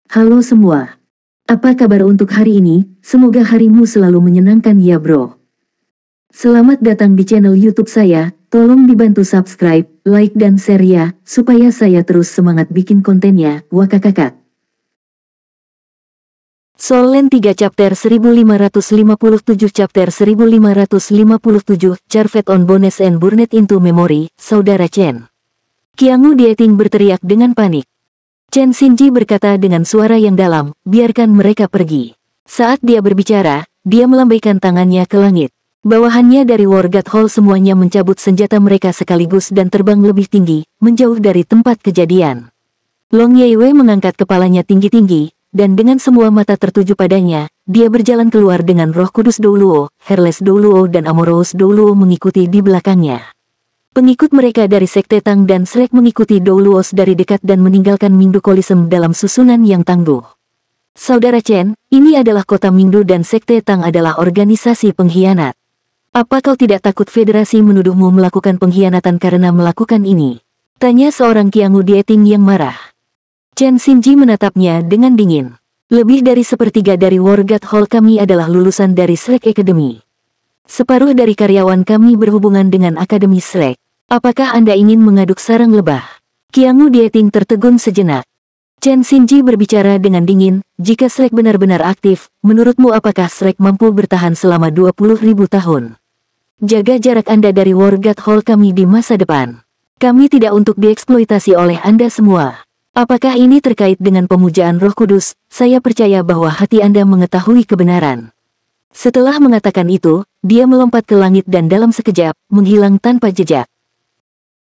Halo semua. Apa kabar untuk hari ini? Semoga harimu selalu menyenangkan ya bro. Selamat datang di channel YouTube saya. Tolong dibantu subscribe, like dan share ya, supaya saya terus semangat bikin kontennya. Wakakakak. Soul Land 3 Chapter 1557 Chapter 1557 Charvet on Bones and Burned into Memory, Saudara Chen. Qiangu Dieting berteriak dengan panik. Chen Xinji berkata dengan suara yang dalam, biarkan mereka pergi. Saat dia berbicara, dia melambaikan tangannya ke langit. Bawahannya dari Wargat Hall semuanya mencabut senjata mereka sekaligus dan terbang lebih tinggi, menjauh dari tempat kejadian. Long Yeiwei mengangkat kepalanya tinggi-tinggi, dan dengan semua mata tertuju padanya, dia berjalan keluar dengan Roh Kudus Douluo, Herles Douluo dan Amorous Douluo mengikuti di belakangnya. Pengikut mereka dari Sekte Tang dan Shrek mengikuti Douluos dari dekat dan meninggalkan Mingdu Kolisem dalam susunan yang tangguh. Saudara Chen, ini adalah kota Mingdu dan Sekte Tang adalah organisasi pengkhianat. Apa kau tidak takut federasi menuduhmu melakukan pengkhianatan karena melakukan ini? Tanya seorang Qiangu Dieting yang marah. Chen Xinji menatapnya dengan dingin. Lebih dari sepertiga dari Wargat Hall kami adalah lulusan dari Shrek Academy. Separuh dari karyawan kami berhubungan dengan Akademi Shrek. Apakah Anda ingin mengaduk sarang lebah? Qiangu Dieting tertegun sejenak. Chen Xinji berbicara dengan dingin, jika Shrek benar-benar aktif, menurutmu apakah Shrek mampu bertahan selama 20.000 tahun? Jaga jarak Anda dari Wargat Hall kami di masa depan. Kami tidak untuk dieksploitasi oleh Anda semua. Apakah ini terkait dengan pemujaan Roh Kudus? Saya percaya bahwa hati Anda mengetahui kebenaran. Setelah mengatakan itu, dia melompat ke langit dan dalam sekejap, menghilang tanpa jejak.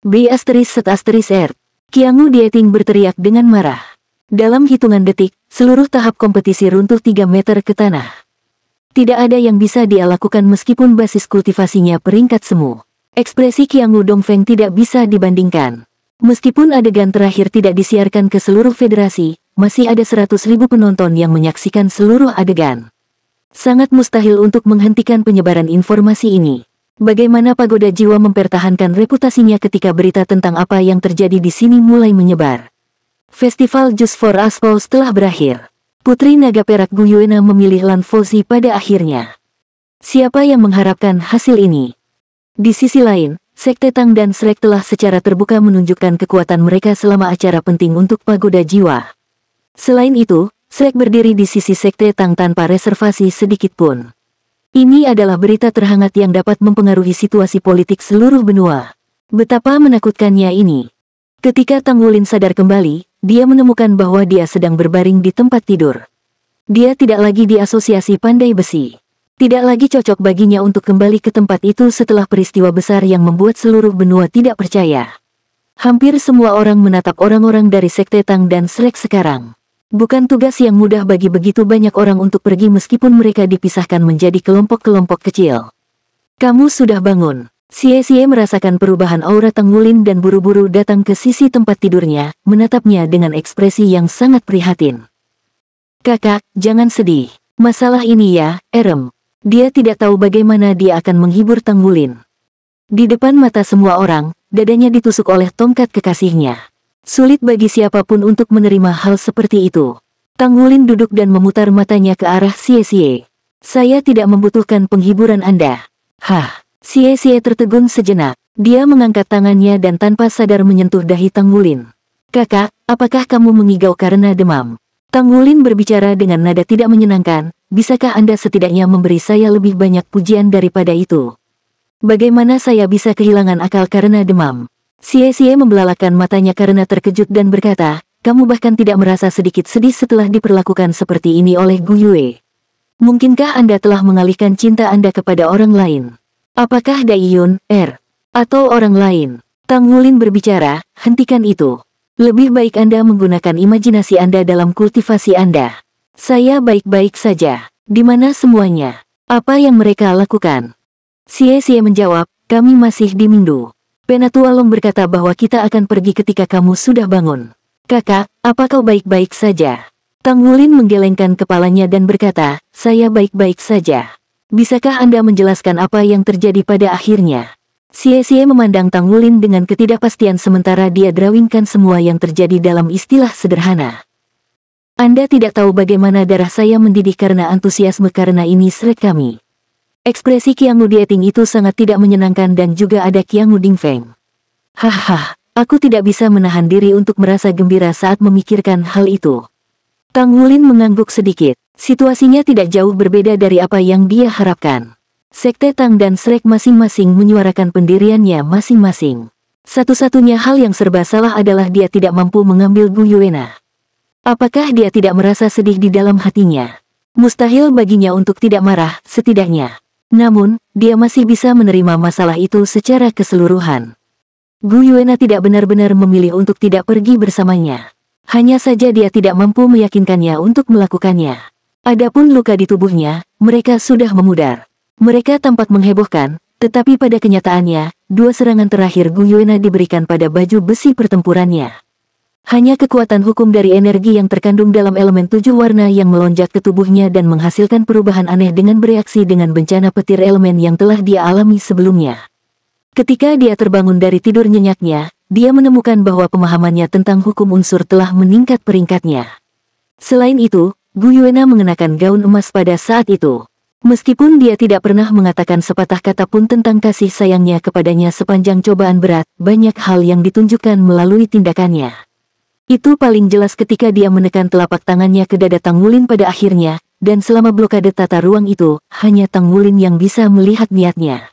B***R. Qiangu Dieting berteriak dengan marah. Dalam hitungan detik, seluruh tahap kompetisi runtuh 3 meter ke tanah. Tidak ada yang bisa dia lakukan meskipun basis kultivasinya peringkat semu. Ekspresi Qiangu Dongfeng tidak bisa dibandingkan. Meskipun adegan terakhir tidak disiarkan ke seluruh federasi, masih ada 100.000 penonton yang menyaksikan seluruh adegan. Sangat mustahil untuk menghentikan penyebaran informasi ini. Bagaimana Pagoda Jiwa mempertahankan reputasinya ketika berita tentang apa yang terjadi di sini mulai menyebar? Festival Just for Asphalt telah berakhir. Putri Naga Perak Gu Yuena memilih Lan Fozi pada akhirnya. Siapa yang mengharapkan hasil ini? Di sisi lain, Sekte Tang dan Shrek telah secara terbuka menunjukkan kekuatan mereka selama acara penting untuk Pagoda Jiwa. Selain itu, Shrek berdiri di sisi Sekte Tang tanpa reservasi sedikit pun. Ini adalah berita terhangat yang dapat mempengaruhi situasi politik seluruh benua. Betapa menakutkannya ini. Ketika Tang Wulin sadar kembali, dia menemukan bahwa dia sedang berbaring di tempat tidur. Dia tidak lagi di asosiasi pandai besi. Tidak lagi cocok baginya untuk kembali ke tempat itu setelah peristiwa besar yang membuat seluruh benua tidak percaya. Hampir semua orang menatap orang-orang dari Sekte Tang dan Shrek sekarang. Bukan tugas yang mudah bagi begitu banyak orang untuk pergi meskipun mereka dipisahkan menjadi kelompok-kelompok kecil. Kamu sudah bangun. Xie merasakan perubahan aura Tang Wulin dan buru-buru datang ke sisi tempat tidurnya, menatapnya dengan ekspresi yang sangat prihatin. Kakak, jangan sedih. Masalah ini ya, Erem. Dia tidak tahu bagaimana dia akan menghibur Tang Wulin. Di depan mata semua orang, dadanya ditusuk oleh tongkat kekasihnya. Sulit bagi siapapun untuk menerima hal seperti itu. Tang Wulin duduk dan memutar matanya ke arah Xie. Saya tidak membutuhkan penghiburan Anda. Hah, Xie tertegun sejenak. Dia mengangkat tangannya dan tanpa sadar menyentuh dahi Tang Wulin. Kakak, apakah kamu mengigau karena demam? Tang Wulin berbicara dengan nada tidak menyenangkan. Bisakah Anda setidaknya memberi saya lebih banyak pujian daripada itu? Bagaimana saya bisa kehilangan akal karena demam? Xie membelalakan matanya karena terkejut dan berkata, kamu bahkan tidak merasa sedikit sedih setelah diperlakukan seperti ini oleh Gu Yue. Mungkinkah Anda telah mengalihkan cinta Anda kepada orang lain? Apakah Dai Yun, atau orang lain? Tang Wulin berbicara, hentikan itu. Lebih baik Anda menggunakan imajinasi Anda dalam kultivasi Anda. Saya baik-baik saja. Di mana semuanya? Apa yang mereka lakukan? Xie menjawab, kami masih di Mingdu. Penatua Long berkata bahwa kita akan pergi ketika kamu sudah bangun. Kakak, apa kau baik-baik saja? Tang Wulin menggelengkan kepalanya dan berkata, saya baik-baik saja. Bisakah Anda menjelaskan apa yang terjadi pada akhirnya? Xie memandang Tang Wulin dengan ketidakpastian sementara dia drawingkan semua yang terjadi dalam istilah sederhana. Anda tidak tahu bagaimana darah saya mendidih karena antusiasme karena ini Shrek kami. Ekspresi Qiangu Dieting itu sangat tidak menyenangkan dan juga ada Qiangu Dingfeng. Hahaha, aku tidak bisa menahan diri untuk merasa gembira saat memikirkan hal itu. Tang Wulin mengangguk sedikit. Situasinya tidak jauh berbeda dari apa yang dia harapkan. Sekte Tang dan Shrek masing-masing menyuarakan pendiriannya masing-masing. Satu-satunya hal yang serba salah adalah dia tidak mampu mengambil Gu Yuena. Apakah dia tidak merasa sedih di dalam hatinya? Mustahil baginya untuk tidak marah, setidaknya. Namun, dia masih bisa menerima masalah itu secara keseluruhan. Gu Yuena tidak benar-benar memilih untuk tidak pergi bersamanya. Hanya saja dia tidak mampu meyakinkannya untuk melakukannya. Adapun luka di tubuhnya, mereka sudah memudar. Mereka tampak menghebohkan, tetapi pada kenyataannya, 2 serangan terakhir Gu Yuena diberikan pada baju besi pertempurannya. Hanya kekuatan hukum dari energi yang terkandung dalam elemen 7 warna yang melonjak ke tubuhnya dan menghasilkan perubahan aneh dengan bereaksi dengan bencana petir elemen yang telah dia alami sebelumnya. Ketika dia terbangun dari tidur nyenyaknya, dia menemukan bahwa pemahamannya tentang hukum unsur telah meningkat peringkatnya. Selain itu, Gu Yuena mengenakan gaun emas pada saat itu. Meskipun dia tidak pernah mengatakan sepatah kata pun tentang kasih sayangnya kepadanya sepanjang cobaan berat, banyak hal yang ditunjukkan melalui tindakannya. Itu paling jelas ketika dia menekan telapak tangannya ke dada Tang Wulin pada akhirnya, dan selama blokade tata ruang itu, hanya Tang Wulin yang bisa melihat niatnya.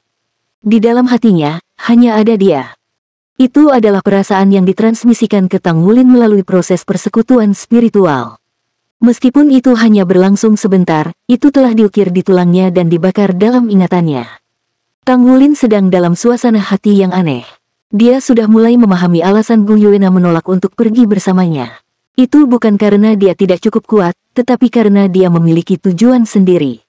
Di dalam hatinya, hanya ada dia. Itu adalah perasaan yang ditransmisikan ke Tang Wulin melalui proses persekutuan spiritual. Meskipun itu hanya berlangsung sebentar, itu telah diukir di tulangnya dan dibakar dalam ingatannya. Tang Wulin sedang dalam suasana hati yang aneh. Dia sudah mulai memahami alasan Gu Yuena menolak untuk pergi bersamanya. Itu bukan karena dia tidak cukup kuat, tetapi karena dia memiliki tujuan sendiri.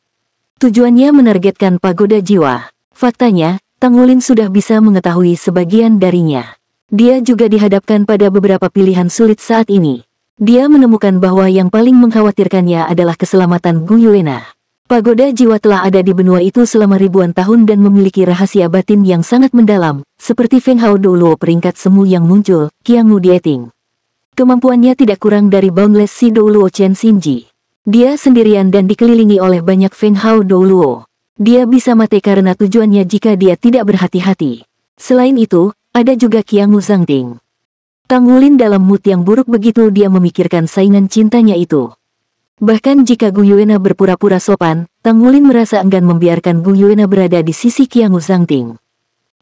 Tujuannya menargetkan pagoda jiwa. Faktanya, Tang Wulin sudah bisa mengetahui sebagian darinya. Dia juga dihadapkan pada beberapa pilihan sulit saat ini. Dia menemukan bahwa yang paling mengkhawatirkannya adalah keselamatan Gu Yuena. Pagoda jiwa telah ada di benua itu selama ribuan tahun dan memiliki rahasia batin yang sangat mendalam, seperti Feng Hao Douluo peringkat semu yang muncul, Qiangu Dieting. Kemampuannya tidak kurang dari Boundless Si Douluo Chen Xinji. Dia sendirian dan dikelilingi oleh banyak Feng Hao Douluo. Dia bisa mati karena tujuannya jika dia tidak berhati-hati. Selain itu, ada juga Qiangu Zhangting. Tang Wulin dalam mood yang buruk begitu dia memikirkan saingan cintanya itu. Bahkan jika Gu Yuena berpura-pura sopan, Tang Wulin merasa enggan membiarkan Gu Yuena berada di sisi Qiangu Zhangting.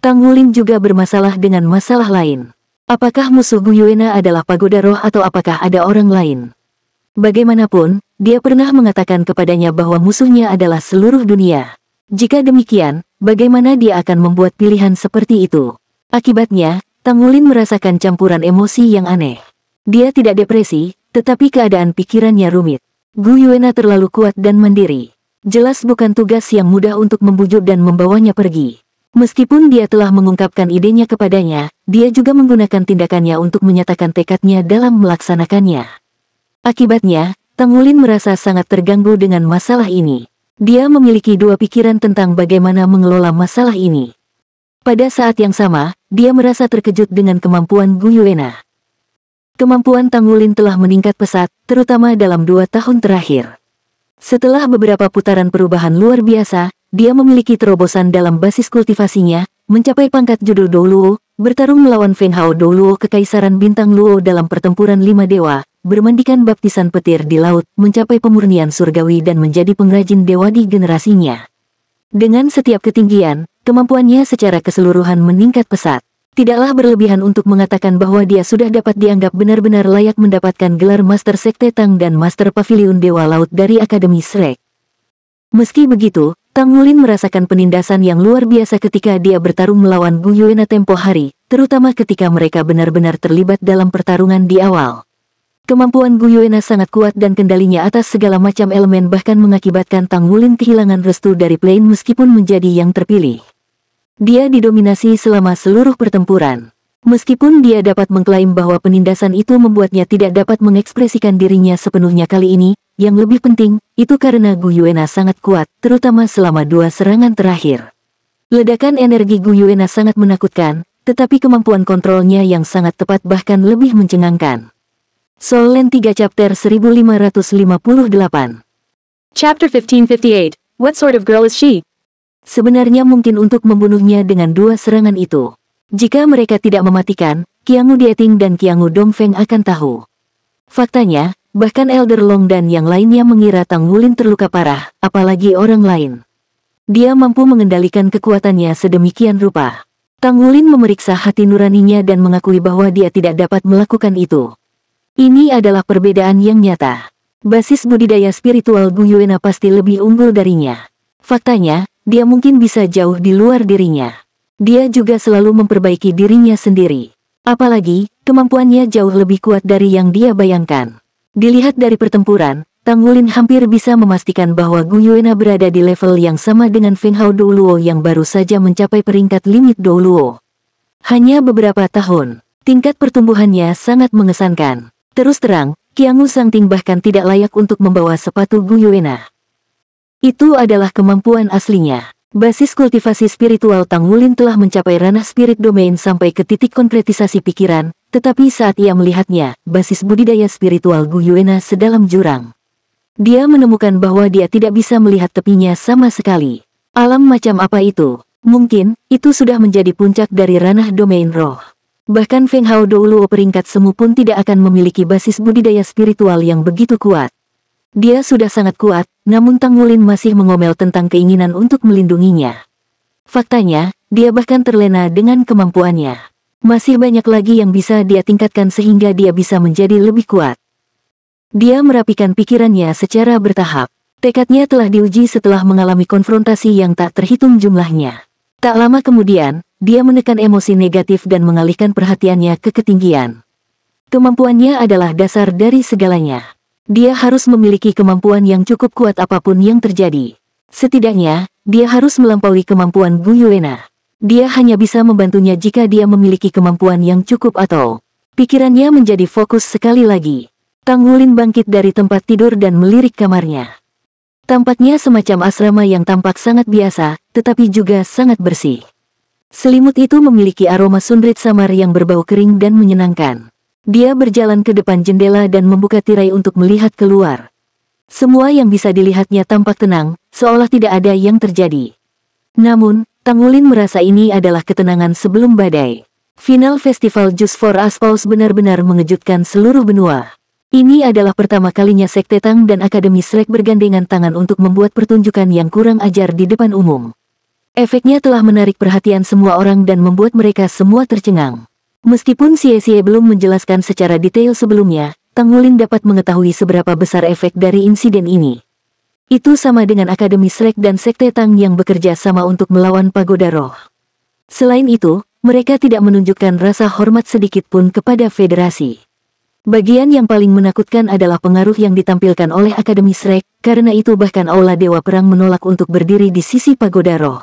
Tang Wulin juga bermasalah dengan masalah lain. Apakah musuh Gu Yuena adalah pagoda roh atau apakah ada orang lain? Bagaimanapun, dia pernah mengatakan kepadanya bahwa musuhnya adalah seluruh dunia. Jika demikian, bagaimana dia akan membuat pilihan seperti itu? Akibatnya, Tang Wulin merasakan campuran emosi yang aneh. Dia tidak depresi, tetapi keadaan pikirannya rumit. Gu Yuena terlalu kuat dan mandiri. Jelas bukan tugas yang mudah untuk membujuk dan membawanya pergi. Meskipun dia telah mengungkapkan idenya kepadanya, dia juga menggunakan tindakannya untuk menyatakan tekadnya dalam melaksanakannya. Akibatnya, Tang Wulin merasa sangat terganggu dengan masalah ini. Dia memiliki 2 pikiran tentang bagaimana mengelola masalah ini. Pada saat yang sama, dia merasa terkejut dengan kemampuan Gu Yuena. Kemampuan Tang Wulin telah meningkat pesat, terutama dalam 2 tahun terakhir. Setelah beberapa putaran perubahan luar biasa, dia memiliki terobosan dalam basis kultivasinya, mencapai pangkat judul Douluo, bertarung melawan Feng Hao Douluo Kekaisaran Bintang Luo dalam pertempuran 5 dewa, bermandikan baptisan petir di laut, mencapai pemurnian surgawi dan menjadi pengrajin dewa di generasinya. Dengan setiap ketinggian, kemampuannya secara keseluruhan meningkat pesat. Tidaklah berlebihan untuk mengatakan bahwa dia sudah dapat dianggap benar-benar layak mendapatkan gelar Master Sekte Tang dan Master Paviliun Dewa Laut dari Akademi Shrek. Meski begitu, Tang Wulin merasakan penindasan yang luar biasa ketika dia bertarung melawan Gu Yuena tempo hari, terutama ketika mereka benar-benar terlibat dalam pertarungan di awal. Kemampuan Gu Yuena sangat kuat dan kendalinya atas segala macam elemen bahkan mengakibatkan Tang Wulin kehilangan restu dari Plain meskipun menjadi yang terpilih. Dia didominasi selama seluruh pertempuran. Meskipun dia dapat mengklaim bahwa penindasan itu membuatnya tidak dapat mengekspresikan dirinya sepenuhnya kali ini, yang lebih penting, itu karena Gu Yuena sangat kuat, terutama selama 2 serangan terakhir. Ledakan energi Gu Yuena sangat menakutkan, tetapi kemampuan kontrolnya yang sangat tepat bahkan lebih mencengangkan. Soul Land 3 Chapter 1558. Chapter 1558. What sort of girl is she? Sebenarnya mungkin untuk membunuhnya dengan dua serangan itu. Jika mereka tidak mematikan, Qiangu Dieting dan Qiangu Dongfeng akan tahu. Faktanya, bahkan Elder Long dan yang lainnya mengira Tang Wulin terluka parah, apalagi orang lain. Dia mampu mengendalikan kekuatannya sedemikian rupa. Tang Wulin memeriksa hati nuraninya dan mengakui bahwa dia tidak dapat melakukan itu. Ini adalah perbedaan yang nyata. Basis budidaya spiritual Gu Yuena pasti lebih unggul darinya. Faktanya, dia mungkin bisa jauh di luar dirinya. Dia juga selalu memperbaiki dirinya sendiri. Apalagi, kemampuannya jauh lebih kuat dari yang dia bayangkan. Dilihat dari pertempuran, Tang Wulin hampir bisa memastikan bahwa Gu Yuena berada di level yang sama dengan Feng Hao Douluo yang baru saja mencapai peringkat limit Douluo. Hanya beberapa tahun, tingkat pertumbuhannya sangat mengesankan. Terus terang, Qiangu Sangting bahkan tidak layak untuk membawa sepatu Gu Yuena. Itu adalah kemampuan aslinya. Basis kultivasi spiritual Tang Wulin telah mencapai ranah spirit domain sampai ke titik konkretisasi pikiran, tetapi saat ia melihatnya, basis budidaya spiritual Gu Yuena sedalam jurang. Dia menemukan bahwa dia tidak bisa melihat tepinya sama sekali. Alam macam apa itu? Mungkin, itu sudah menjadi puncak dari ranah domain roh. Bahkan Feng Hao Douluo peringkat semu pun tidak akan memiliki basis budidaya spiritual yang begitu kuat. Dia sudah sangat kuat, namun Tang Wulin masih mengomel tentang keinginan untuk melindunginya. Faktanya, dia bahkan terlena dengan kemampuannya. Masih banyak lagi yang bisa dia tingkatkan sehingga dia bisa menjadi lebih kuat. Dia merapikan pikirannya secara bertahap. Tekadnya telah diuji setelah mengalami konfrontasi yang tak terhitung jumlahnya. Tak lama kemudian, dia menekan emosi negatif dan mengalihkan perhatiannya ke ketinggian. Kemampuannya adalah dasar dari segalanya. Dia harus memiliki kemampuan yang cukup kuat apapun yang terjadi. Setidaknya, dia harus melampaui kemampuan Gu Yuena. Dia hanya bisa membantunya jika dia memiliki kemampuan yang cukup atau... Pikirannya menjadi fokus sekali lagi. Tang Wulin bangkit dari tempat tidur dan melirik kamarnya. Tampaknya semacam asrama yang tampak sangat biasa, tetapi juga sangat bersih. Selimut itu memiliki aroma sundrit samar yang berbau kering dan menyenangkan. Dia berjalan ke depan jendela dan membuka tirai untuk melihat keluar. Semua yang bisa dilihatnya tampak tenang, seolah tidak ada yang terjadi. Namun, Tang Wulin merasa ini adalah ketenangan sebelum badai. Final Festival Just for Aspause benar-benar mengejutkan seluruh benua. Ini adalah pertama kalinya Sekte Tang dan Akademi Shrek bergandengan tangan untuk membuat pertunjukan yang kurang ajar di depan umum. Efeknya telah menarik perhatian semua orang dan membuat mereka semua tercengang. Meskipun Xie belum menjelaskan secara detail sebelumnya, Tang Wulin dapat mengetahui seberapa besar efek dari insiden ini. Itu sama dengan Akademi Shrek dan Sekte Tang yang bekerja sama untuk melawan Pagoda Roh. Selain itu, mereka tidak menunjukkan rasa hormat sedikit pun kepada federasi. Bagian yang paling menakutkan adalah pengaruh yang ditampilkan oleh Akademi Shrek, karena itu bahkan Aula Dewa Perang menolak untuk berdiri di sisi Pagoda Roh.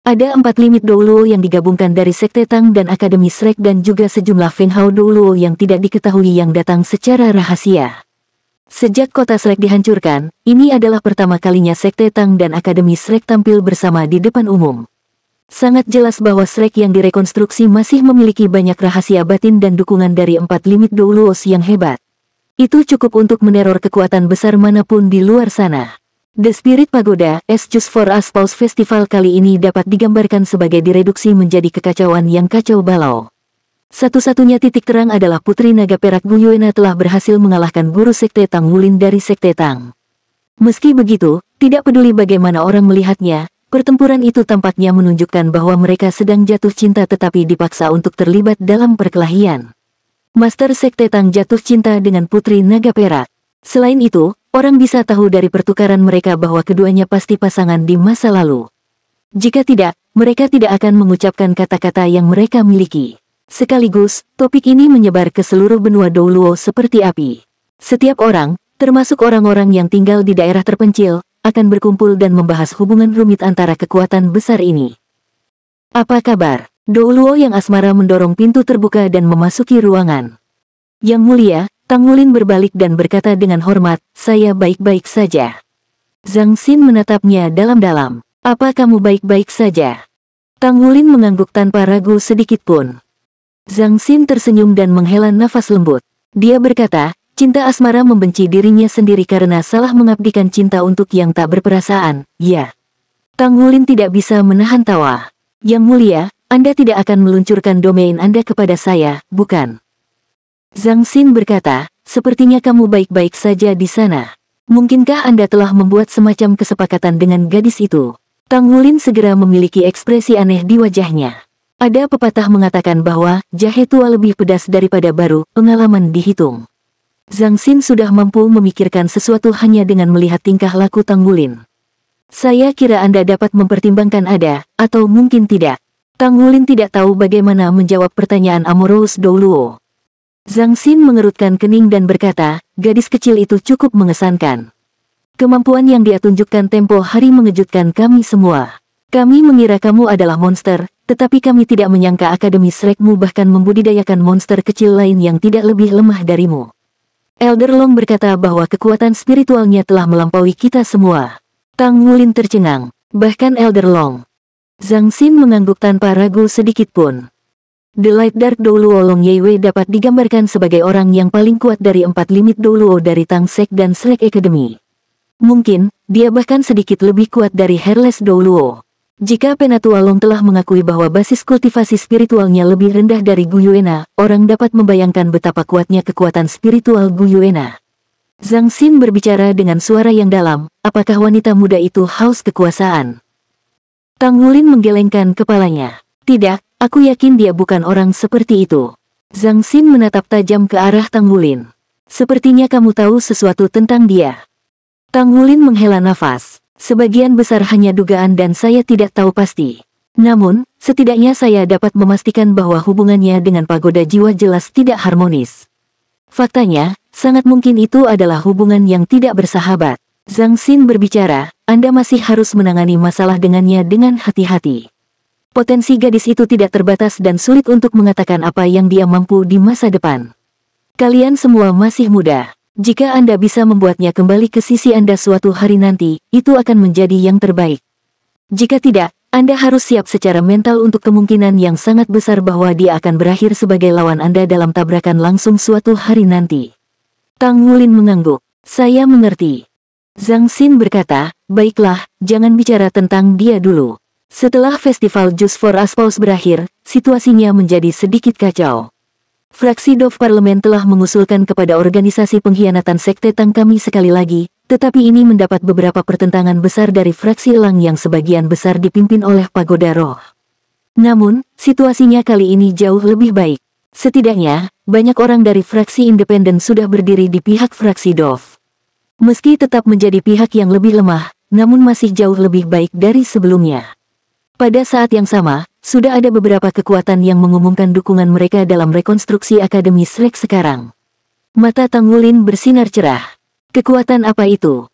Ada 4 limit Douluo yang digabungkan dari Sekte Tang dan Akademi Shrek dan juga sejumlah Feng Hao Douluo yang tidak diketahui yang datang secara rahasia. Sejak kota Shrek dihancurkan, ini adalah pertama kalinya Sekte Tang dan Akademi Shrek tampil bersama di depan umum. Sangat jelas bahwa Shrek yang direkonstruksi masih memiliki banyak rahasia batin dan dukungan dari 4 limit Douluos yang hebat. Itu cukup untuk meneror kekuatan besar manapun di luar sana. The Spirit Pagoda, Just for Aspause Festival kali ini dapat digambarkan sebagai direduksi menjadi kekacauan yang kacau balau. Satu-satunya titik terang adalah Putri Naga Perak Gu Yuena telah berhasil mengalahkan guru Sekte Tang Wulin dari Sekte Tang. Meski begitu, tidak peduli bagaimana orang melihatnya, pertempuran itu tampaknya menunjukkan bahwa mereka sedang jatuh cinta tetapi dipaksa untuk terlibat dalam perkelahian. Master Sekte Tang jatuh cinta dengan Putri Naga Perak. Selain itu, orang bisa tahu dari pertukaran mereka bahwa keduanya pasti pasangan di masa lalu. Jika tidak, mereka tidak akan mengucapkan kata-kata yang mereka miliki. Sekaligus, topik ini menyebar ke seluruh benua Douluo seperti api. Setiap orang, termasuk orang-orang yang tinggal di daerah terpencil, akan berkumpul dan membahas hubungan rumit antara kekuatan besar ini. Apa kabar? Douluo yang asmara mendorong pintu terbuka dan memasuki ruangan. Yang mulia, Tang Wulin berbalik dan berkata dengan hormat, "Saya baik-baik saja." Zhang Xin menatapnya dalam-dalam. "Apa kamu baik-baik saja?" Tang Wulin mengangguk tanpa ragu sedikit pun. Zhang Xin tersenyum dan menghela nafas lembut. Dia berkata, cinta asmara membenci dirinya sendiri karena salah mengabdikan cinta untuk yang tak berperasaan, ya. Tang Wulin tidak bisa menahan tawa. Yang mulia, Anda tidak akan meluncurkan domain Anda kepada saya, bukan? Zhang Xin berkata, sepertinya kamu baik-baik saja di sana. Mungkinkah Anda telah membuat semacam kesepakatan dengan gadis itu? Tang Wulin segera memiliki ekspresi aneh di wajahnya. Ada pepatah mengatakan bahwa jahe tua lebih pedas daripada baru, pengalaman dihitung. Zhang Xin sudah mampu memikirkan sesuatu hanya dengan melihat tingkah laku Tang Wulin. Saya kira Anda dapat mempertimbangkan ada, atau mungkin tidak. Tang Wulin tidak tahu bagaimana menjawab pertanyaan Amorous Douluo. Zhang Xin mengerutkan kening dan berkata, gadis kecil itu cukup mengesankan. Kemampuan yang dia tunjukkan tempo hari mengejutkan kami semua. Kami mengira kamu adalah monster, tetapi kami tidak menyangka Akademi Shrekmu bahkan membudidayakan monster kecil lain yang tidak lebih lemah darimu. Elder Long berkata bahwa kekuatan spiritualnya telah melampaui kita semua. Tang Wulin tercengang, bahkan Elder Long. Zhang Xin mengangguk tanpa ragu sedikit pun. The Light Dark Douluo Long Yeiwei dapat digambarkan sebagai orang yang paling kuat dari 4 limit Douluo dari Tang Sek dan Shrek Academy. Mungkin, dia bahkan sedikit lebih kuat dari Hairless Douluo. Jika Penatua Long telah mengakui bahwa basis kultivasi spiritualnya lebih rendah dari Gu Yuena, orang dapat membayangkan betapa kuatnya kekuatan spiritual Gu Yuena. Zhang Xin berbicara dengan suara yang dalam, apakah wanita muda itu haus kekuasaan? Tang Wulin menggelengkan kepalanya. Tidak, aku yakin dia bukan orang seperti itu. Zhang Xin menatap tajam ke arah Tang Wulin. Sepertinya kamu tahu sesuatu tentang dia. Tang Wulin menghela nafas. Sebagian besar hanya dugaan dan saya tidak tahu pasti. Namun, setidaknya saya dapat memastikan bahwa hubungannya dengan pagoda jiwa jelas tidak harmonis. Faktanya, sangat mungkin itu adalah hubungan yang tidak bersahabat. Zhang Xin berbicara, Anda masih harus menangani masalah dengannya dengan hati-hati. Potensi gadis itu tidak terbatas dan sulit untuk mengatakan apa yang dia mampu di masa depan. Kalian semua masih muda. Jika Anda bisa membuatnya kembali ke sisi Anda suatu hari nanti, itu akan menjadi yang terbaik. Jika tidak, Anda harus siap secara mental untuk kemungkinan yang sangat besar bahwa dia akan berakhir sebagai lawan Anda dalam tabrakan langsung suatu hari nanti. Tang Wulin mengangguk. Saya mengerti. Zhang Xin berkata, baiklah, jangan bicara tentang dia dulu. Setelah festival Juice for Aspause berakhir, situasinya menjadi sedikit kacau. Fraksi Dove Parlemen telah mengusulkan kepada organisasi pengkhianatan Sekte Tang kami sekali lagi, tetapi ini mendapat beberapa pertentangan besar dari fraksi Elang yang sebagian besar dipimpin oleh Pagoda Roh. Namun, situasinya kali ini jauh lebih baik. Setidaknya, banyak orang dari fraksi independen sudah berdiri di pihak fraksi Dove. Meski tetap menjadi pihak yang lebih lemah, namun masih jauh lebih baik dari sebelumnya. Pada saat yang sama, sudah ada beberapa kekuatan yang mengumumkan dukungan mereka dalam rekonstruksi Akademi Shrek sekarang. Mata Tang Wulin bersinar cerah. Kekuatan apa itu?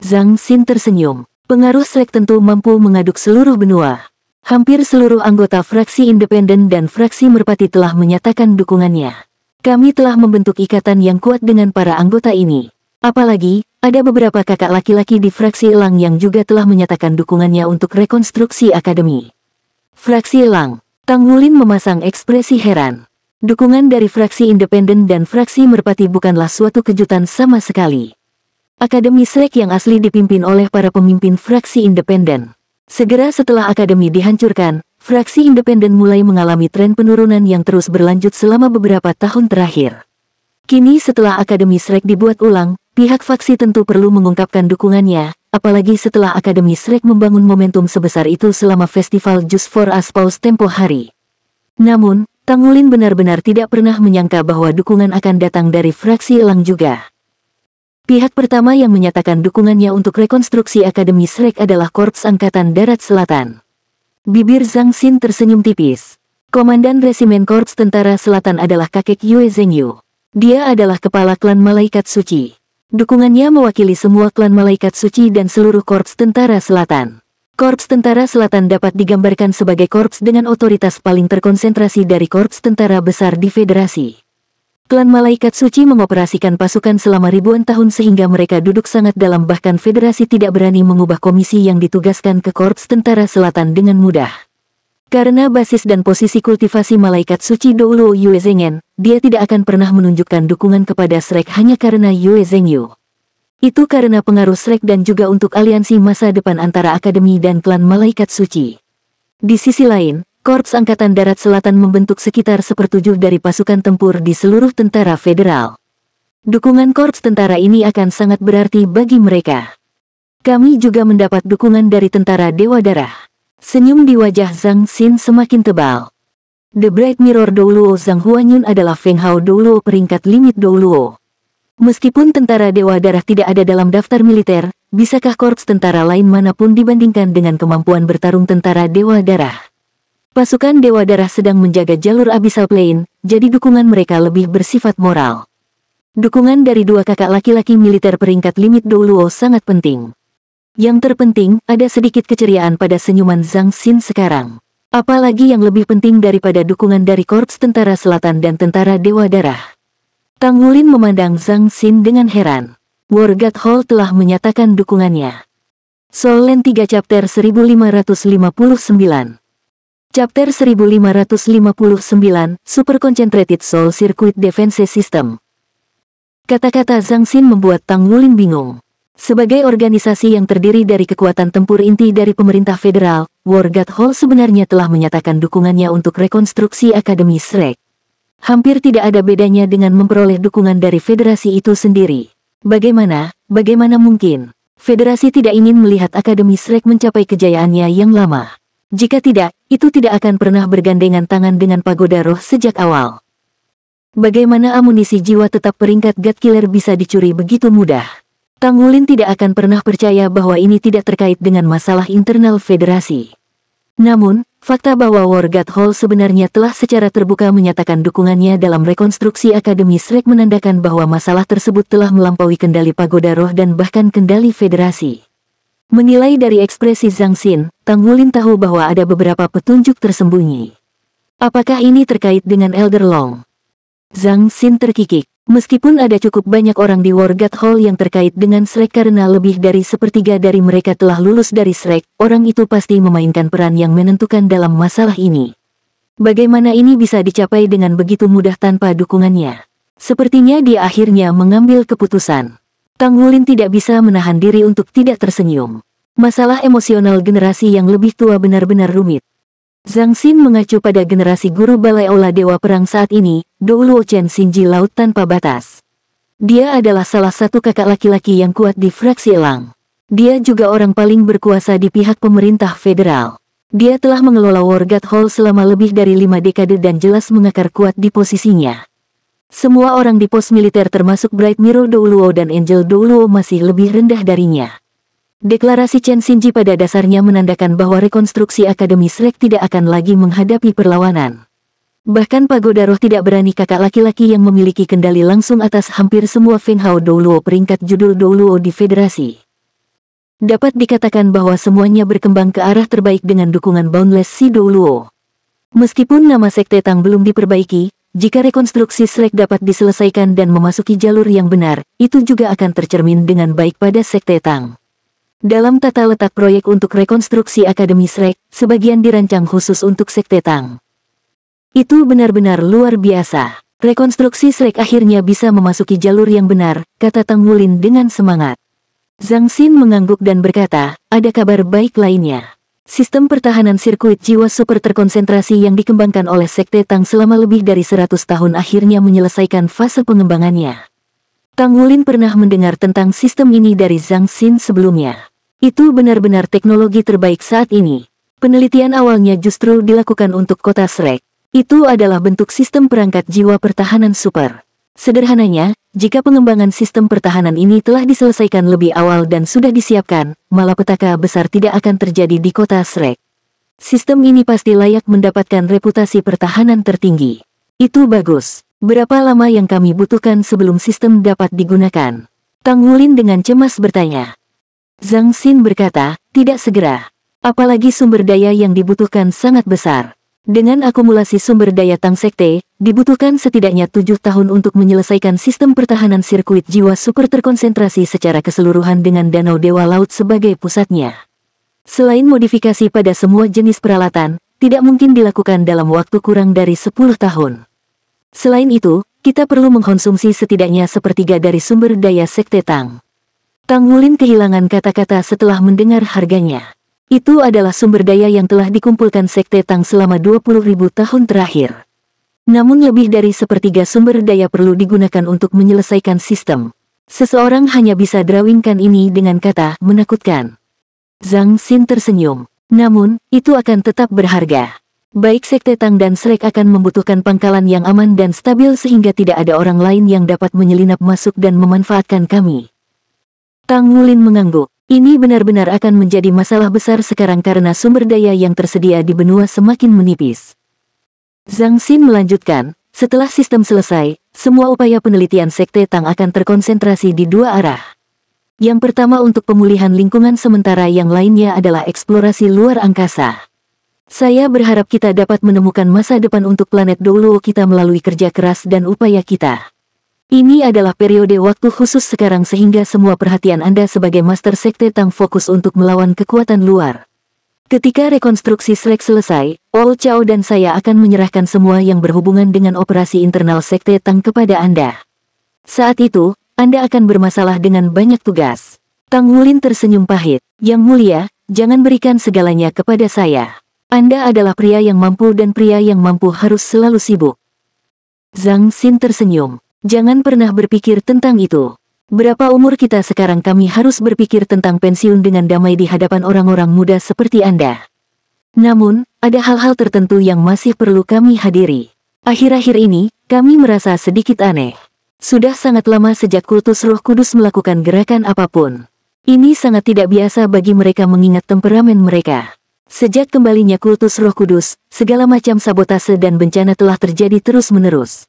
Zhang Xin tersenyum. Pengaruh Shrek tentu mampu mengaduk seluruh benua. Hampir seluruh anggota fraksi independen dan fraksi merpati telah menyatakan dukungannya. Kami telah membentuk ikatan yang kuat dengan para anggota ini. Apalagi, ada beberapa kakak laki-laki di fraksi Elang yang juga telah menyatakan dukungannya untuk rekonstruksi akademi. Fraksi Elang. Tang Wulin memasang ekspresi heran. Dukungan dari fraksi independen dan fraksi merpati bukanlah suatu kejutan sama sekali. Akademi Shrek yang asli dipimpin oleh para pemimpin fraksi independen. Segera setelah akademi dihancurkan, fraksi independen mulai mengalami tren penurunan yang terus berlanjut selama beberapa tahun terakhir. Kini setelah Akademi Shrek dibuat ulang, pihak faksi tentu perlu mengungkapkan dukungannya, apalagi setelah Akademi Shrek membangun momentum sebesar itu selama festival Juice for Aspause tempo hari. Namun, Tang Wulin benar-benar tidak pernah menyangka bahwa dukungan akan datang dari fraksi Elang juga. Pihak pertama yang menyatakan dukungannya untuk rekonstruksi Akademi Shrek adalah Korps Angkatan Darat Selatan. Bibir Zhang Xin tersenyum tipis. Komandan Resimen Korps Tentara Selatan adalah kakek Yue Zhengyu. Dia adalah kepala klan Malaikat Suci. Dukungannya mewakili semua klan Malaikat Suci dan seluruh Korps Tentara Selatan. Korps Tentara Selatan dapat digambarkan sebagai korps dengan otoritas paling terkonsentrasi dari korps tentara besar di Federasi. Klan Malaikat Suci mengoperasikan pasukan selama ribuan tahun sehingga mereka duduk sangat dalam, bahkan Federasi tidak berani mengubah komisi yang ditugaskan ke Korps Tentara Selatan dengan mudah. Karena basis dan posisi kultivasi malaikat suci Douluo Yue Zhengen, dia tidak akan pernah menunjukkan dukungan kepada Shrek hanya karena Yue Zhengyu. Itu karena pengaruh Shrek dan juga untuk aliansi masa depan antara Akademi dan klan malaikat suci. Di sisi lain, Korps Angkatan Darat Selatan membentuk sekitar 1/7 dari pasukan tempur di seluruh tentara federal. Dukungan korps tentara ini akan sangat berarti bagi mereka. Kami juga mendapat dukungan dari tentara Dewa Darah. Senyum di wajah Zhang Xin semakin tebal. The Bright Mirror Douluo Zhang Huanyun adalah Feng Hao Douluo peringkat limit Douluo. Meskipun tentara Dewa Darah tidak ada dalam daftar militer, bisakah korps tentara lain manapun dibandingkan dengan kemampuan bertarung tentara Dewa Darah? Pasukan Dewa Darah sedang menjaga jalur Abyssal Plain, jadi dukungan mereka lebih bersifat moral. Dukungan dari dua kakak laki-laki militer peringkat limit Douluo sangat penting. Yang terpenting, ada sedikit keceriaan pada senyuman Zhang Xin sekarang. Apalagi yang lebih penting daripada dukungan dari Korps Tentara Selatan dan Tentara Dewa Darah. Tang Wulin memandang Zhang Xin dengan heran. War God Hall telah menyatakan dukungannya. Soul Land 3 Chapter 1559. Chapter 1559, Super Concentrated Soul Circuit Defense System. Kata-kata Zhang Xin membuat Tang Wulin bingung. Sebagai organisasi yang terdiri dari kekuatan tempur inti dari pemerintah federal, War God Hall sebenarnya telah menyatakan dukungannya untuk rekonstruksi Akademi Shrek. Hampir tidak ada bedanya dengan memperoleh dukungan dari federasi itu sendiri. Bagaimana mungkin? Federasi tidak ingin melihat Akademi Shrek mencapai kejayaannya yang lama. Jika tidak, itu tidak akan pernah bergandengan tangan dengan Pagoda Roh sejak awal. Bagaimana amunisi jiwa tetap peringkat God Killer bisa dicuri begitu mudah? Tang Wulin tidak akan pernah percaya bahwa ini tidak terkait dengan masalah internal federasi. Namun, fakta bahwa War God Hall sebenarnya telah secara terbuka menyatakan dukungannya dalam rekonstruksi Akademi Shrek menandakan bahwa masalah tersebut telah melampaui kendali Pagoda Roh dan bahkan kendali federasi. Menilai dari ekspresi Zhang Xin, Tang Wulin tahu bahwa ada beberapa petunjuk tersembunyi. Apakah ini terkait dengan Elder Long? Zhang Xin terkikik. Meskipun ada cukup banyak orang di War God Hall yang terkait dengan Shrek karena lebih dari 1/3 dari mereka telah lulus dari Shrek, orang itu pasti memainkan peran yang menentukan dalam masalah ini. Bagaimana ini bisa dicapai dengan begitu mudah tanpa dukungannya? Sepertinya dia akhirnya mengambil keputusan. Tang Wulin tidak bisa menahan diri untuk tidak tersenyum. Masalah emosional generasi yang lebih tua benar-benar rumit. Zhang Xin mengacu pada generasi guru Balai Aula Dewa Perang saat ini, Douluo Chen Xinji Laut Tanpa Batas. Dia adalah salah satu kakak laki-laki yang kuat di fraksi Elang. Dia juga orang paling berkuasa di pihak pemerintah federal. Dia telah mengelola War God Hall selama lebih dari 5 dekade dan jelas mengakar kuat di posisinya. Semua orang di pos militer termasuk Bright Mirror Douluo dan Angel Douluo masih lebih rendah darinya. Deklarasi Chen Xinji pada dasarnya menandakan bahwa rekonstruksi Akademi Shrek tidak akan lagi menghadapi perlawanan. Bahkan Pagoda Roh tidak berani kakak laki-laki yang memiliki kendali langsung atas hampir semua Feng Hao Douluo peringkat judul Douluo di federasi. Dapat dikatakan bahwa semuanya berkembang ke arah terbaik dengan dukungan Boundless Sea Douluo. Meskipun nama Sekte Tang belum diperbaiki, jika rekonstruksi Shrek dapat diselesaikan dan memasuki jalur yang benar, itu juga akan tercermin dengan baik pada Sekte Tang. Dalam tata letak proyek untuk rekonstruksi Akademi Shrek, sebagian dirancang khusus untuk Sekte Tang. Itu benar-benar luar biasa. Rekonstruksi Shrek akhirnya bisa memasuki jalur yang benar, kata Tang Wulin dengan semangat. Zhang Xin mengangguk dan berkata, ada kabar baik lainnya. Sistem pertahanan sirkuit jiwa super terkonsentrasi yang dikembangkan oleh Sekte Tang selama lebih dari 100 tahun akhirnya menyelesaikan fase pengembangannya. Tang Wulin pernah mendengar tentang sistem ini dari Zhang Xin sebelumnya. Itu benar-benar teknologi terbaik saat ini. Penelitian awalnya justru dilakukan untuk kota Shrek. Itu adalah bentuk sistem perangkat jiwa pertahanan super. Sederhananya, jika pengembangan sistem pertahanan ini telah diselesaikan lebih awal dan sudah disiapkan, malapetaka besar tidak akan terjadi di kota Shrek. Sistem ini pasti layak mendapatkan reputasi pertahanan tertinggi. Itu bagus. Berapa lama yang kami butuhkan sebelum sistem dapat digunakan? Tang Wulin dengan cemas bertanya. Zhang Xin berkata, tidak segera. Apalagi sumber daya yang dibutuhkan sangat besar. Dengan akumulasi sumber daya Tang Sekte, dibutuhkan setidaknya 7 tahun untuk menyelesaikan sistem pertahanan sirkuit jiwa super terkonsentrasi secara keseluruhan dengan Danau Dewa Laut sebagai pusatnya. Selain modifikasi pada semua jenis peralatan, tidak mungkin dilakukan dalam waktu kurang dari 10 tahun. Selain itu, kita perlu mengkonsumsi setidaknya sepertiga dari sumber daya Sekte Tang. Tang Wulin kehilangan kata-kata setelah mendengar harganya. Itu adalah sumber daya yang telah dikumpulkan Sekte Tang selama 20.000 tahun terakhir. Namun lebih dari sepertiga sumber daya perlu digunakan untuk menyelesaikan sistem. Seseorang hanya bisa drawingkan ini dengan kata menakutkan. Zhang Xin tersenyum. Namun, itu akan tetap berharga. Baik Sekte Tang dan Shrek akan membutuhkan pangkalan yang aman dan stabil sehingga tidak ada orang lain yang dapat menyelinap masuk dan memanfaatkan kami. Tang Wulin mengangguk. Ini benar-benar akan menjadi masalah besar sekarang karena sumber daya yang tersedia di benua semakin menipis. Zhang Xin melanjutkan, setelah sistem selesai, semua upaya penelitian Sekte Tang akan terkonsentrasi di dua arah. Yang pertama untuk pemulihan lingkungan sementara yang lainnya adalah eksplorasi luar angkasa. Saya berharap kita dapat menemukan masa depan untuk planet Douluo kita melalui kerja keras dan upaya kita. Ini adalah periode waktu khusus sekarang sehingga semua perhatian Anda sebagai Master Sekte Tang fokus untuk melawan kekuatan luar. Ketika rekonstruksi Shrek selesai, Ol Chao dan saya akan menyerahkan semua yang berhubungan dengan operasi internal Sekte Tang kepada Anda. Saat itu, Anda akan bermasalah dengan banyak tugas. Tang Wulin tersenyum pahit. Yang mulia, jangan berikan segalanya kepada saya. Anda adalah pria yang mampu dan pria yang mampu harus selalu sibuk. Zhang Xin tersenyum. Jangan pernah berpikir tentang itu. Berapa umur kita sekarang kami harus berpikir tentang pensiun dengan damai di hadapan orang-orang muda seperti Anda. Namun, ada hal-hal tertentu yang masih perlu kami hadiri. Akhir-akhir ini, kami merasa sedikit aneh. Sudah sangat lama sejak kultus Roh Kudus melakukan gerakan apapun. Ini sangat tidak biasa bagi mereka mengingat temperamen mereka. Sejak kembalinya kultus Roh Kudus, segala macam sabotase dan bencana telah terjadi terus-menerus.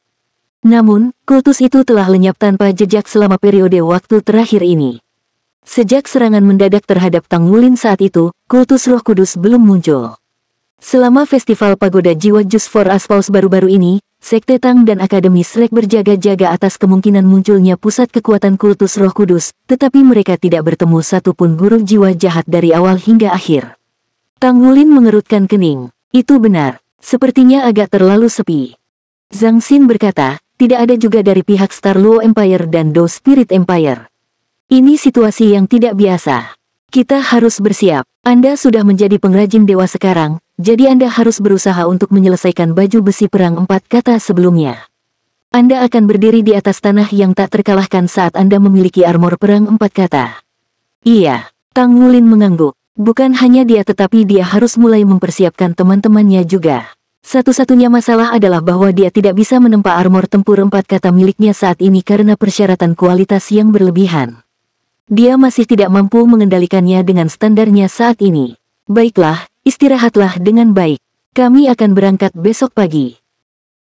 Namun, kultus itu telah lenyap tanpa jejak selama periode waktu terakhir ini. Sejak serangan mendadak terhadap Tang Wulin saat itu, kultus Roh Kudus belum muncul. Selama festival Pagoda Jiwa Just for Aspaus baru-baru ini, Sekte Tang dan Akademi Shrek berjaga-jaga atas kemungkinan munculnya pusat kekuatan kultus Roh Kudus, tetapi mereka tidak bertemu satupun guru jiwa jahat dari awal hingga akhir. Tang Wulin mengerutkan kening. Itu benar. Sepertinya agak terlalu sepi. Zhang Xin berkata, tidak ada juga dari pihak Star Luo Empire dan Do Spirit Empire. Ini situasi yang tidak biasa. Kita harus bersiap. Anda sudah menjadi pengrajin dewa sekarang, jadi Anda harus berusaha untuk menyelesaikan baju besi perang 4 kata sebelumnya. Anda akan berdiri di atas tanah yang tak terkalahkan saat Anda memiliki armor perang 4 kata. Iya, Tang Wulin mengangguk. Bukan hanya dia tetapi dia harus mulai mempersiapkan teman-temannya juga. Satu-satunya masalah adalah bahwa dia tidak bisa menempa armor tempur 4 kata miliknya saat ini karena persyaratan kualitas yang berlebihan. Dia masih tidak mampu mengendalikannya dengan standarnya saat ini. Baiklah, istirahatlah dengan baik. Kami akan berangkat besok pagi.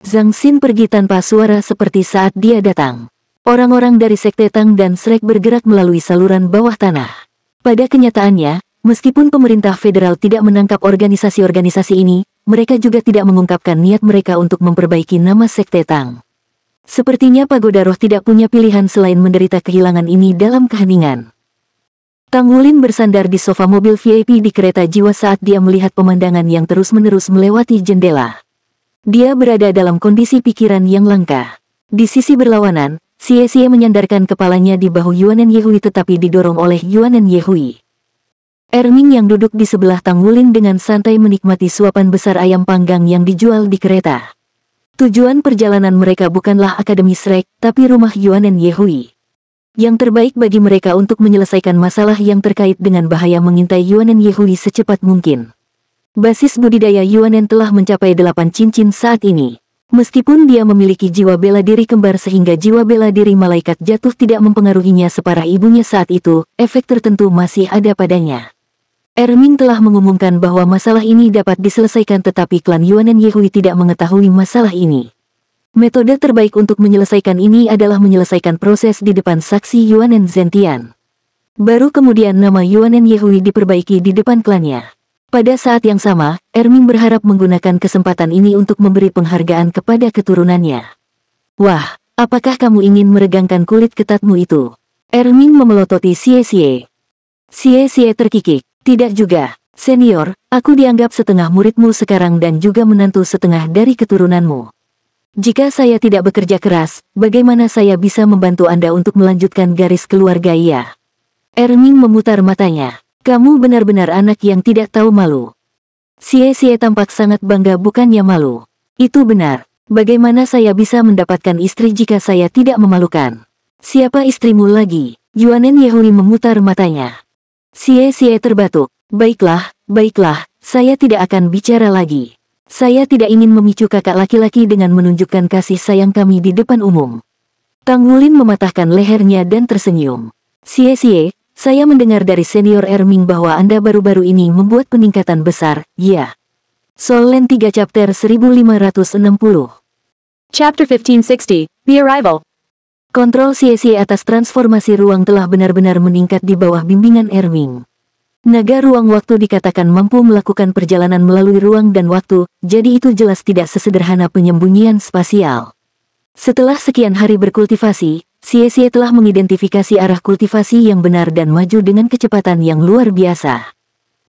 Zhang Xin pergi tanpa suara seperti saat dia datang. Orang-orang dari Sekte Tang dan Shrek bergerak melalui saluran bawah tanah. Pada kenyataannya, meskipun pemerintah federal tidak menangkap organisasi-organisasi ini, mereka juga tidak mengungkapkan niat mereka untuk memperbaiki nama Sekte Tang. Sepertinya Pagoda Roh tidak punya pilihan selain menderita kehilangan ini dalam keheningan. Tang Wulin bersandar di sofa mobil VIP di kereta jiwa saat dia melihat pemandangan yang terus-menerus melewati jendela. Dia berada dalam kondisi pikiran yang langka. Di sisi berlawanan, Xie menyandarkan kepalanya di bahu Yuanen Yehui tetapi didorong oleh Yuanen Yehui. Erming yang duduk di sebelah Tang Wulin dengan santai menikmati suapan besar ayam panggang yang dijual di kereta. Tujuan perjalanan mereka bukanlah Akademi Shrek, tapi rumah Yuanen Yehui. Yang terbaik bagi mereka untuk menyelesaikan masalah yang terkait dengan bahaya mengintai Yuanen Yehui secepat mungkin. Basis budidaya Yuanen telah mencapai 8 cincin saat ini. Meskipun dia memiliki jiwa bela diri kembar sehingga jiwa bela diri malaikat jatuh tidak mempengaruhinya separah ibunya saat itu, efek tertentu masih ada padanya. Erming telah mengumumkan bahwa masalah ini dapat diselesaikan tetapi klan Yuanen Yehui tidak mengetahui masalah ini. Metode terbaik untuk menyelesaikan ini adalah menyelesaikan proses di depan saksi Yuanen Zentian. Baru kemudian nama Yuanen Yehui diperbaiki di depan klannya. Pada saat yang sama, Erming berharap menggunakan kesempatan ini untuk memberi penghargaan kepada keturunannya. Wah, apakah kamu ingin meregangkan kulit ketatmu itu? Erming memelototi Xie. Xie terkikik. Tidak juga. Senior, aku dianggap setengah muridmu sekarang dan juga menantu setengah dari keturunanmu. Jika saya tidak bekerja keras, bagaimana saya bisa membantu Anda untuk melanjutkan garis keluarga ya? Erming memutar matanya. Kamu benar-benar anak yang tidak tahu malu. Xie tampak sangat bangga bukannya malu. Itu benar. Bagaimana saya bisa mendapatkan istri jika saya tidak memalukan? Siapa istrimu lagi? Yuanen Yehui memutar matanya. Xie terbatuk. Baiklah, saya tidak akan bicara lagi. Saya tidak ingin memicu kakak laki-laki dengan menunjukkan kasih sayang kami di depan umum. Tang Wulin mematahkan lehernya dan tersenyum. Xie, saya mendengar dari senior Erming bahwa Anda baru-baru ini membuat peningkatan besar, ya. Solen 3 chapter 1560. Chapter 1560, The Arrival. Kontrol Xie atas transformasi ruang telah benar-benar meningkat di bawah bimbingan Erming. Naga ruang waktu dikatakan mampu melakukan perjalanan melalui ruang dan waktu, jadi itu jelas tidak sesederhana penyembunyian spasial. Setelah sekian hari berkultivasi, Xie telah mengidentifikasi arah kultivasi yang benar dan maju dengan kecepatan yang luar biasa.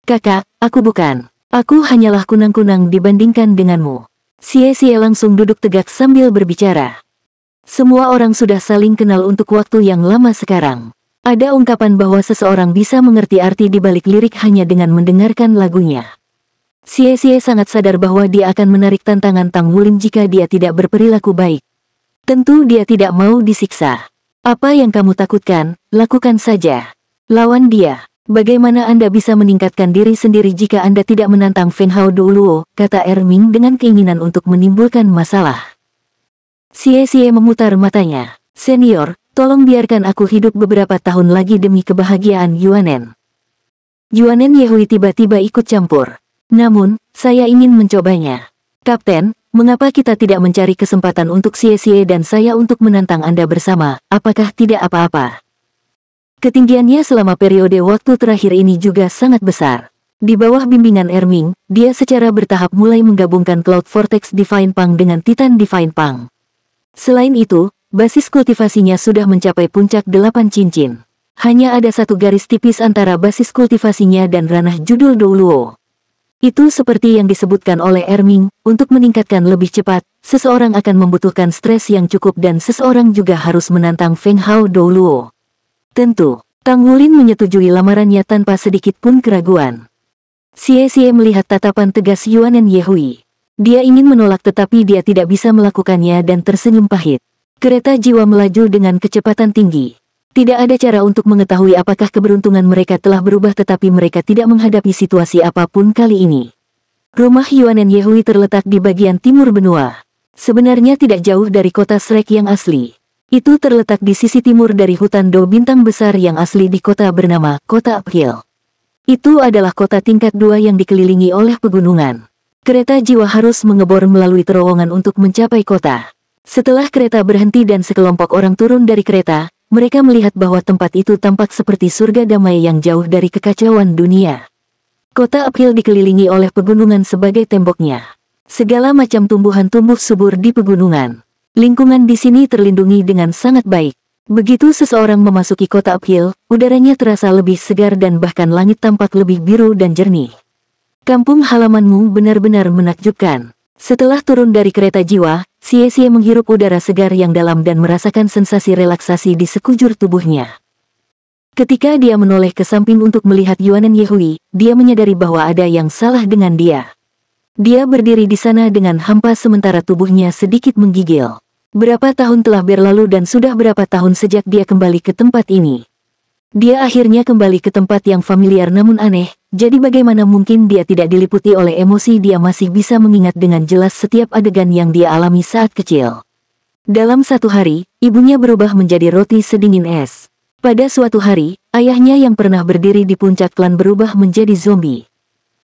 Kakak, aku bukan. Aku hanyalah kunang-kunang dibandingkan denganmu. Xie langsung duduk tegak sambil berbicara. Semua orang sudah saling kenal untuk waktu yang lama sekarang. Ada ungkapan bahwa seseorang bisa mengerti arti di balik lirik hanya dengan mendengarkan lagunya. Xie sangat sadar bahwa dia akan menarik tantangan Tang Wulin jika dia tidak berperilaku baik. Tentu dia tidak mau disiksa. Apa yang kamu takutkan, lakukan saja. Lawan dia. Bagaimana Anda bisa meningkatkan diri sendiri jika Anda tidak menantang Feng Hao Douluo, kata Erming dengan keinginan untuk menimbulkan masalah. Xie memutar matanya. Senior, tolong biarkan aku hidup beberapa tahun lagi demi kebahagiaan Yuanen. Yuanen Yehui tiba-tiba ikut campur. Namun, saya ingin mencobanya. Kapten, mengapa kita tidak mencari kesempatan untuk Xie dan saya untuk menantang Anda bersama, apakah tidak apa-apa? Ketinggiannya selama periode waktu terakhir ini juga sangat besar. Di bawah bimbingan Erming, dia secara bertahap mulai menggabungkan Cloud Vortex Divine Pang dengan Titan Divine Pang. Selain itu, basis kultivasinya sudah mencapai puncak 8 cincin. Hanya ada satu garis tipis antara basis kultivasinya dan ranah judul Douluo. Itu seperti yang disebutkan oleh Erming, untuk meningkatkan lebih cepat, seseorang akan membutuhkan stres yang cukup dan seseorang juga harus menantang Feng Hao Douluo. Tentu, Tang Wulin menyetujui lamarannya tanpa sedikit pun keraguan. Xie melihat tatapan tegas Yuanen Yehui. Dia ingin menolak tetapi dia tidak bisa melakukannya dan tersenyum pahit. Kereta jiwa melaju dengan kecepatan tinggi. Tidak ada cara untuk mengetahui apakah keberuntungan mereka telah berubah tetapi mereka tidak menghadapi situasi apapun kali ini. Rumah Yuanen Yehui terletak di bagian timur benua. Sebenarnya tidak jauh dari kota Shrek yang asli. Itu terletak di sisi timur dari hutan Do bintang besar yang asli di kota bernama Kota Uphill. Itu adalah kota tingkat 2 yang dikelilingi oleh pegunungan. Kereta jiwa harus mengebor melalui terowongan untuk mencapai kota. Setelah kereta berhenti dan sekelompok orang turun dari kereta, mereka melihat bahwa tempat itu tampak seperti surga damai yang jauh dari kekacauan dunia. Kota Uphill dikelilingi oleh pegunungan sebagai temboknya. Segala macam tumbuhan tumbuh subur di pegunungan. Lingkungan di sini terlindungi dengan sangat baik. Begitu seseorang memasuki kota Uphill, udaranya terasa lebih segar dan bahkan langit tampak lebih biru dan jernih. Kampung halamanmu benar-benar menakjubkan. Setelah turun dari kereta jiwa, Xie menghirup udara segar yang dalam dan merasakan sensasi relaksasi di sekujur tubuhnya. Ketika dia menoleh ke samping untuk melihat Yuanen Yehui, dia menyadari bahwa ada yang salah dengan dia. Dia berdiri di sana dengan hampa sementara tubuhnya sedikit menggigil. Berapa tahun telah berlalu dan sudah berapa tahun sejak dia kembali ke tempat ini. Dia akhirnya kembali ke tempat yang familiar namun aneh, jadi bagaimana mungkin dia tidak diliputi oleh emosi. Dia masih bisa mengingat dengan jelas setiap adegan yang dia alami saat kecil. Dalam satu hari, ibunya berubah menjadi roti sedingin es. Pada suatu hari, ayahnya yang pernah berdiri di puncak klan berubah menjadi zombie.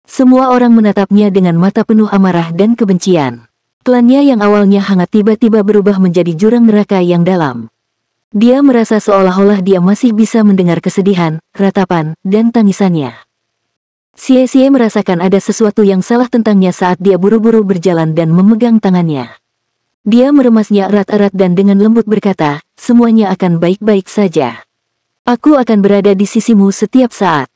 Semua orang menatapnya dengan mata penuh amarah dan kebencian. Klannya yang awalnya hangat tiba-tiba berubah menjadi jurang neraka yang dalam. Dia merasa seolah-olah dia masih bisa mendengar kesedihan, ratapan, dan tangisannya. Xie merasakan ada sesuatu yang salah tentangnya saat dia buru-buru berjalan dan memegang tangannya. Dia meremasnya erat-erat dan dengan lembut berkata, semuanya akan baik-baik saja. Aku akan berada di sisimu setiap saat.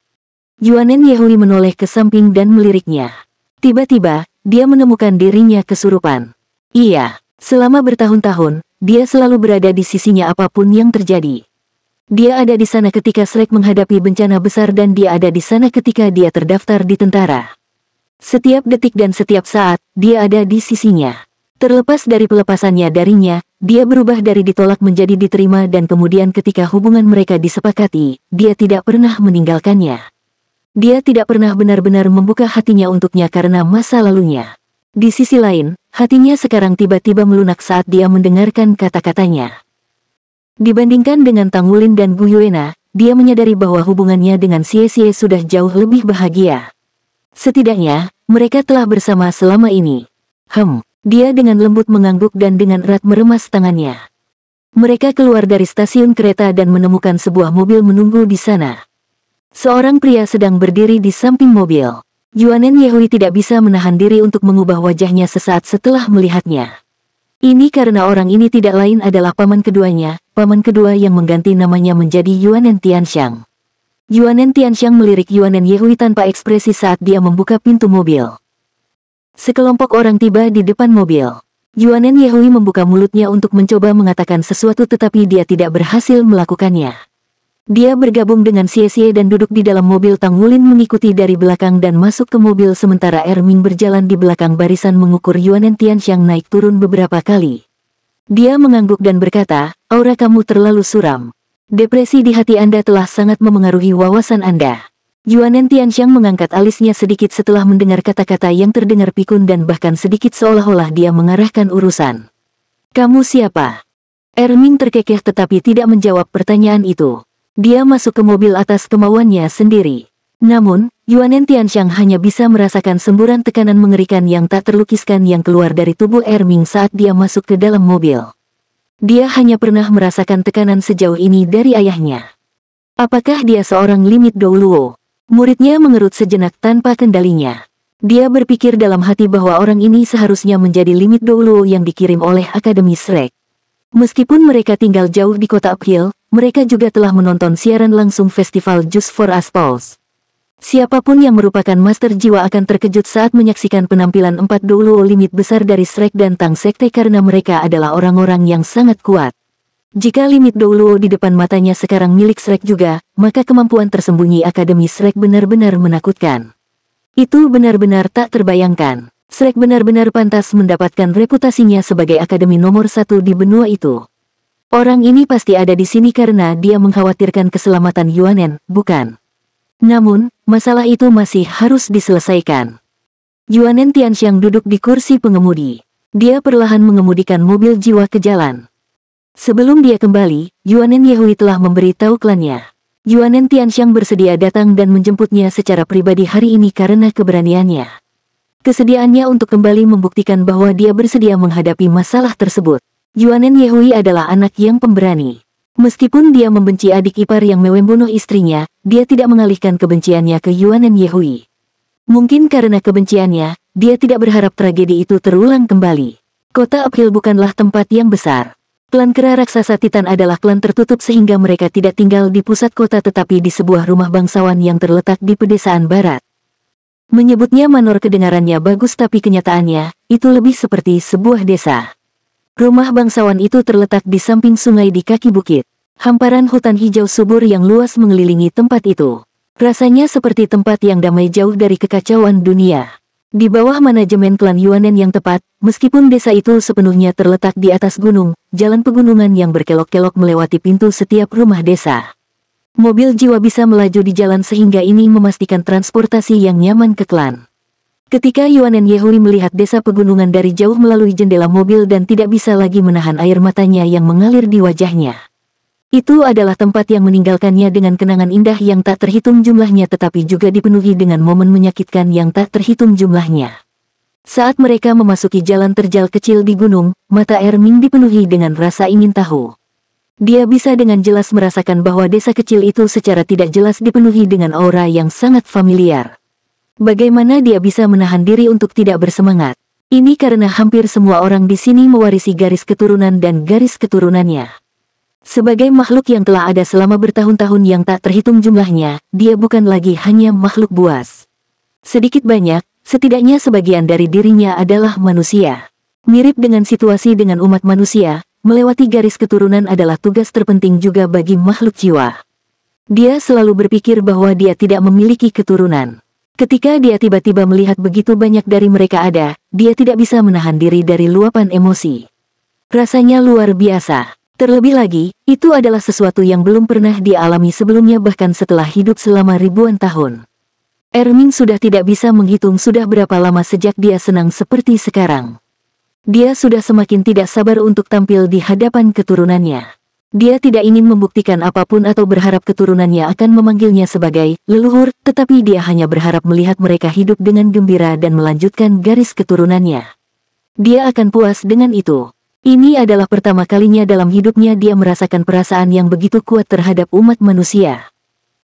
Yuanen Yehui menoleh ke samping dan meliriknya. Tiba-tiba, dia menemukan dirinya kesurupan. Iya, selama bertahun-tahun, dia selalu berada di sisinya apapun yang terjadi. Dia ada di sana ketika Shrek menghadapi bencana besar dan dia ada di sana ketika dia terdaftar di tentara. Setiap detik dan setiap saat, dia ada di sisinya. Terlepas dari pelepasannya darinya, dia berubah dari ditolak menjadi diterima dan kemudian ketika hubungan mereka disepakati, dia tidak pernah meninggalkannya. Dia tidak pernah benar-benar membuka hatinya untuknya karena masa lalunya. Di sisi lain, hatinya sekarang tiba-tiba melunak saat dia mendengarkan kata-katanya. Dibandingkan dengan Tang Wulin dan Gu Yuena, dia menyadari bahwa hubungannya dengan Xie Xie sudah jauh lebih bahagia. Setidaknya, mereka telah bersama selama ini. Dia dengan lembut mengangguk dan dengan erat meremas tangannya. Mereka keluar dari stasiun kereta dan menemukan sebuah mobil menunggu di sana. Seorang pria sedang berdiri di samping mobil. Yuanen Yehui tidak bisa menahan diri untuk mengubah wajahnya sesaat setelah melihatnya. Ini karena orang ini tidak lain adalah paman keduanya, paman kedua yang mengganti namanya menjadi Yuanen Tianxiang. Yuanen Tianxiang melirik Yuanen Yehui tanpa ekspresi saat dia membuka pintu mobil. Sekelompok orang tiba di depan mobil. Yuanen Yehui membuka mulutnya untuk mencoba mengatakan sesuatu tetapi dia tidak berhasil melakukannya. Dia bergabung dengan Xie Xie dan duduk di dalam mobil. Tang Wulin mengikuti dari belakang dan masuk ke mobil sementara Erming berjalan di belakang barisan mengukur Yuanen Tianxiang naik turun beberapa kali. Dia mengangguk dan berkata, "Aura kamu terlalu suram. Depresi di hati Anda telah sangat memengaruhi wawasan Anda." Yuanen Tianxiang mengangkat alisnya sedikit setelah mendengar kata-kata yang terdengar pikun dan bahkan sedikit seolah-olah dia mengarahkan urusan. "Kamu siapa?" Erming terkekeh tetapi tidak menjawab pertanyaan itu. Dia masuk ke mobil atas kemauannya sendiri. Namun, Yuanen Tianxiang hanya bisa merasakan semburan tekanan mengerikan yang tak terlukiskan yang keluar dari tubuh Erming saat dia masuk ke dalam mobil. Dia hanya pernah merasakan tekanan sejauh ini dari ayahnya. Apakah dia seorang Limit Douluo? Muridnya mengerut sejenak tanpa kendalinya. Dia berpikir dalam hati bahwa orang ini seharusnya menjadi Limit Douluo yang dikirim oleh Akademi Shrek. Meskipun mereka tinggal jauh di kota Uphill, mereka juga telah menonton siaran langsung festival Just for Us Pulse. Siapapun yang merupakan master jiwa akan terkejut saat menyaksikan penampilan 4 Douluo limit besar dari Shrek dan Tang Sekte karena mereka adalah orang-orang yang sangat kuat. Jika limit Douluo di depan matanya sekarang milik Shrek juga, maka kemampuan tersembunyi Akademi Shrek benar-benar menakutkan. Itu benar-benar tak terbayangkan. Shrek benar-benar pantas mendapatkan reputasinya sebagai akademi nomor 1 di benua itu. Orang ini pasti ada di sini karena dia mengkhawatirkan keselamatan Yuanen, bukan? Namun, masalah itu masih harus diselesaikan. Yuanen Tianxiang duduk di kursi pengemudi. Dia perlahan mengemudikan mobil jiwa ke jalan. Sebelum dia kembali, Yuanen Yehui telah memberitahu klannya. Yuanen Tianxiang bersedia datang dan menjemputnya secara pribadi hari ini karena keberaniannya. Kesediaannya untuk kembali membuktikan bahwa dia bersedia menghadapi masalah tersebut. Yuanen Yehui adalah anak yang pemberani. Meskipun dia membenci adik ipar yang membunuh istrinya, dia tidak mengalihkan kebenciannya ke Yuanen Yehui. Mungkin karena kebenciannya, dia tidak berharap tragedi itu terulang kembali. Kota Uphill bukanlah tempat yang besar. Klan kera raksasa Titan adalah klan tertutup sehingga mereka tidak tinggal di pusat kota tetapi di sebuah rumah bangsawan yang terletak di pedesaan barat. Menyebutnya manor kedengarannya bagus tapi kenyataannya, itu lebih seperti sebuah desa. Rumah bangsawan itu terletak di samping sungai di kaki bukit. Hamparan hutan hijau subur yang luas mengelilingi tempat itu. Rasanya seperti tempat yang damai jauh dari kekacauan dunia. Di bawah manajemen klan Yuanen yang tepat, meskipun desa itu sepenuhnya terletak di atas gunung, jalan pegunungan yang berkelok-kelok melewati pintu setiap rumah desa. Mobil jiwa bisa melaju di jalan sehingga ini memastikan transportasi yang nyaman ke klan. Ketika Yuanen Yehui melihat desa pegunungan dari jauh melalui jendela mobil dan tidak bisa lagi menahan air matanya yang mengalir di wajahnya. Itu adalah tempat yang meninggalkannya dengan kenangan indah yang tak terhitung jumlahnya tetapi juga dipenuhi dengan momen menyakitkan yang tak terhitung jumlahnya. Saat mereka memasuki jalan terjal kecil di gunung, mata Erming dipenuhi dengan rasa ingin tahu. Dia bisa dengan jelas merasakan bahwa desa kecil itu secara tidak jelas dipenuhi dengan aura yang sangat familiar. Bagaimana dia bisa menahan diri untuk tidak bersemangat? Ini karena hampir semua orang di sini mewarisi garis keturunan dan garis keturunannya. Sebagai makhluk yang telah ada selama bertahun-tahun yang tak terhitung jumlahnya, dia bukan lagi hanya makhluk buas. Sedikit banyak, setidaknya sebagian dari dirinya adalah manusia. Mirip dengan situasi dengan umat manusia, melewati garis keturunan adalah tugas terpenting juga bagi makhluk jiwa. Dia selalu berpikir bahwa dia tidak memiliki keturunan. Ketika dia tiba-tiba melihat begitu banyak dari mereka ada, dia tidak bisa menahan diri dari luapan emosi. Rasanya luar biasa. Terlebih lagi, itu adalah sesuatu yang belum pernah dia alami sebelumnya bahkan setelah hidup selama ribuan tahun. Erming sudah tidak bisa menghitung sudah berapa lama sejak dia senang seperti sekarang. Dia sudah semakin tidak sabar untuk tampil di hadapan keturunannya. Dia tidak ingin membuktikan apapun atau berharap keturunannya akan memanggilnya sebagai leluhur, tetapi dia hanya berharap melihat mereka hidup dengan gembira dan melanjutkan garis keturunannya. Dia akan puas dengan itu. Ini adalah pertama kalinya dalam hidupnya dia merasakan perasaan yang begitu kuat terhadap umat manusia.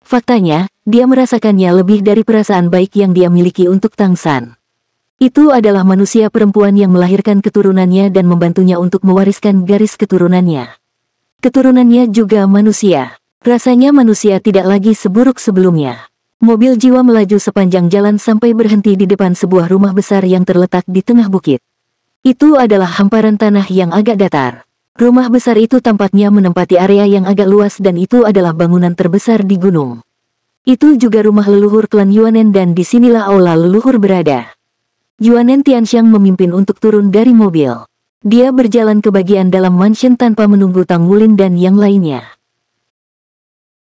Faktanya, dia merasakannya lebih dari perasaan baik yang dia miliki untuk Tang San. Itu adalah manusia perempuan yang melahirkan keturunannya dan membantunya untuk mewariskan garis keturunannya. Keturunannya juga manusia. Rasanya manusia tidak lagi seburuk sebelumnya. Mobil jiwa melaju sepanjang jalan sampai berhenti di depan sebuah rumah besar yang terletak di tengah bukit. Itu adalah hamparan tanah yang agak datar. Rumah besar itu tampaknya menempati area yang agak luas dan itu adalah bangunan terbesar di gunung. Itu juga rumah leluhur klan Yuanen dan disinilah aula leluhur berada. Yuanen Tianxiang memimpin untuk turun dari mobil. Dia berjalan ke bagian dalam mansion tanpa menunggu Tang Wulin dan yang lainnya.